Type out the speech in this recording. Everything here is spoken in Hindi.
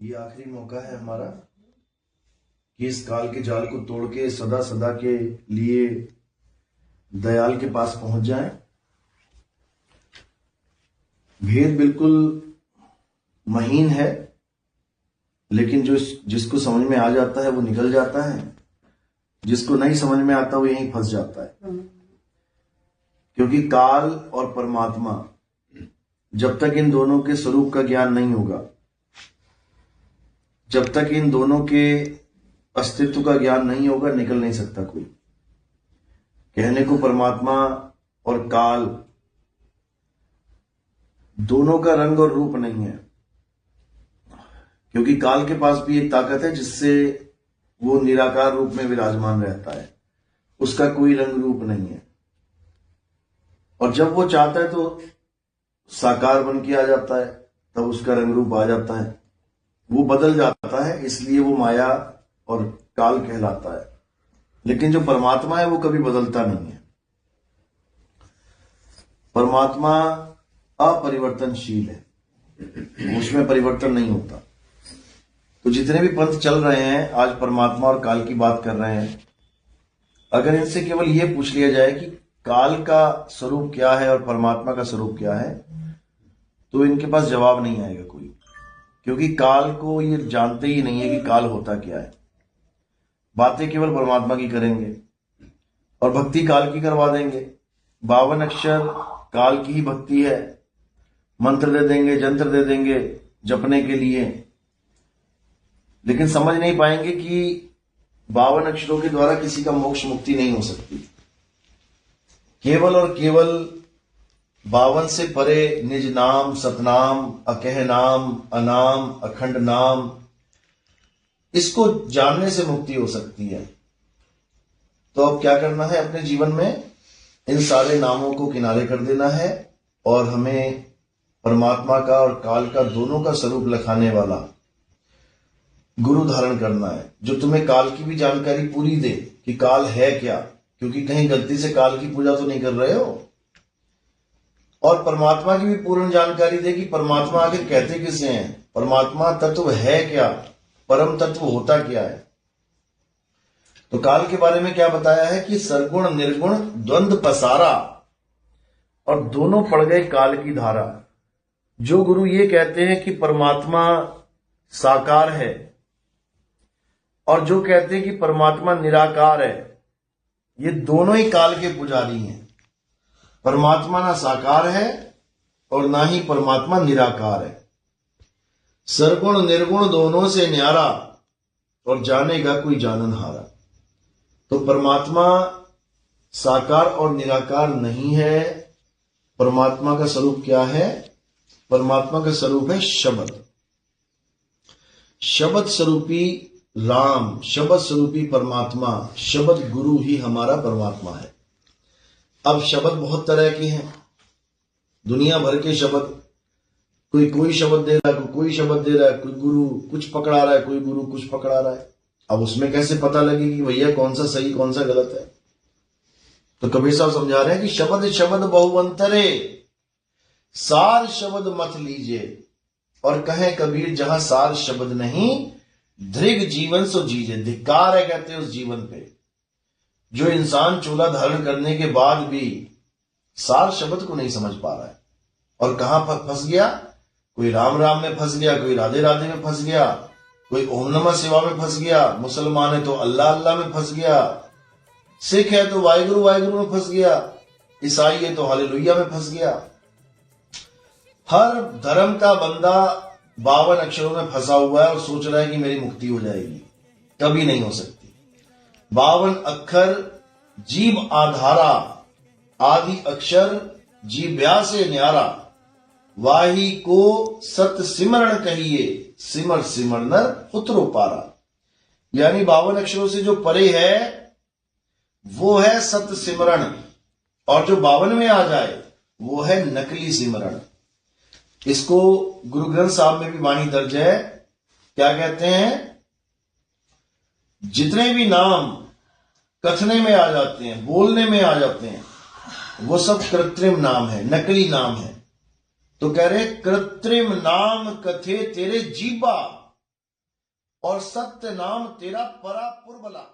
ये आखिरी मौका है हमारा कि इस काल के जाल को तोड़ के सदा सदा के लिए दयाल के पास पहुंच जाएं। भेद बिल्कुल महीन है, लेकिन जिसको समझ में आ जाता है वो निकल जाता है, जिसको नहीं समझ में आता वो यहीं फंस जाता है। क्योंकि काल और परमात्मा, जब तक इन दोनों के स्वरूप का ज्ञान नहीं होगा, जब तक इन दोनों के अस्तित्व का ज्ञान नहीं होगा, निकल नहीं सकता कोई। कहने को परमात्मा और काल दोनों का रंग और रूप नहीं है, क्योंकि काल के पास भी एक ताकत है जिससे वो निराकार रूप में विराजमान रहता है, उसका कोई रंग रूप नहीं है। और जब वो चाहता है तो साकार बन के आ जाता है, तब उसका रंग रूप आ जाता है, वो बदल जाता है, इसलिए वो माया और काल कहलाता है। लेकिन जो परमात्मा है वो कभी बदलता नहीं है। परमात्मा अपरिवर्तनशील है, उसमें परिवर्तन नहीं होता। तो जितने भी पंथ चल रहे हैं आज परमात्मा और काल की बात कर रहे हैं, अगर इनसे केवल ये पूछ लिया जाए कि काल का स्वरूप क्या है और परमात्मा का स्वरूप क्या है, तो इनके पास जवाब नहीं आएगा कोई, क्योंकि काल को ये जानते ही नहीं है कि काल होता क्या है। बातें केवल परमात्मा की करेंगे और भक्ति काल की करवा देंगे। 52 अक्षर काल की ही भक्ति है, मंत्र दे देंगे, जंत्र दे देंगे जपने के लिए, लेकिन समझ नहीं पाएंगे कि 52 अक्षरों के द्वारा किसी का मोक्ष मुक्ति नहीं हो सकती। केवल और केवल 52 से परे निज नाम, सतनाम, अकह नाम, अनाम, अखंड नाम, इसको जानने से मुक्ति हो सकती है। तो अब क्या करना है, अपने जीवन में इन सारे नामों को किनारे कर देना है और हमें परमात्मा का और काल का दोनों का स्वरूप लखाने वाला गुरु धारण करना है, जो तुम्हें काल की भी जानकारी पूरी दे कि काल है क्या, क्योंकि कहीं गलती से काल की पूजा तो नहीं कर रहे हो, और परमात्मा की भी पूर्ण जानकारी दे कि परमात्मा आखिर कहते किसे हैं, परमात्मा तत्व है क्या, परम तत्व होता क्या है। तो काल के बारे में क्या बताया है कि सरगुण निर्गुण द्वंद्व पसारा, और दोनों पड़ गए काल की धारा। जो गुरु ये कहते हैं कि परमात्मा साकार है और जो कहते हैं कि परमात्मा निराकार है, ये दोनों ही काल के पुजारी हैं। परमात्मा ना साकार है और ना ही परमात्मा निराकार है। सरगुण निर्गुण दोनों से न्यारा, और जानेगा कोई जाननहारा। तो परमात्मा साकार और निराकार नहीं है। परमात्मा का स्वरूप क्या है? परमात्मा का स्वरूप है शब्द। शब्द स्वरूपी राम, शब्द स्वरूपी परमात्मा, शब्द गुरु ही हमारा परमात्मा है। अब शब्द बहुत तरह के हैं, दुनिया भर के शब्द, कोई शब्द दे रहा है, कोई शब्द दे रहा है, कोई गुरु कुछ पकड़ा रहा है, कोई गुरु कुछ पकड़ा रहा है। अब उसमें कैसे पता लगे कि भैया कौन सा सही कौन सा गलत है? तो कबीर साहब समझा रहे हैं कि शब्द शब्द बहुअंतरे, सार शब्द मत लीजिए, और कहे कबीर जहां सार शब्द नहीं, दृग जीवन सो जीजे। धिक्कार है कहते हैं उस जीवन पे, जो इंसान चूल्हा धारण करने के बाद भी सार शब्द को नहीं समझ पा रहा है। और कहां फंस गया? कोई राम राम में फंस गया, कोई राधे राधे में फंस गया, कोई ओम नमः शिवाय में फंस गया, मुसलमान है तो अल्लाह अल्लाह में फंस गया, सिख है तो वाहिगुरु वाहिगुरु में फंस गया, ईसाई है तो हालेलुया में फंस गया। हर धर्म का बंदा 52 अक्षरों में फंसा हुआ है और सोच रहा है कि मेरी मुक्ति हो जाएगी। कभी नहीं हो सकती। 52 अक्षर जीव आधारा, आदि अक्षर जीव्या से न्यारा, वाही को सत सिमरण कहिए, सिमर सिमर नर पुत्रो पारा। यानी 52 अक्षरों से जो परे है वो है सत सिमरण, और जो 52 में आ जाए वो है नकली सिमरण। इसको गुरु ग्रंथ साहब में भी वाणी दर्ज है। क्या कहते हैं? जितने भी नाम कथने में आ जाते हैं, बोलने में आ जाते हैं, वो सब कृत्रिम नाम है, नकली नाम है। तो कह रहे कृत्रिम नाम कथे तेरे जीवा, और सत्य नाम तेरा परा पुरबला।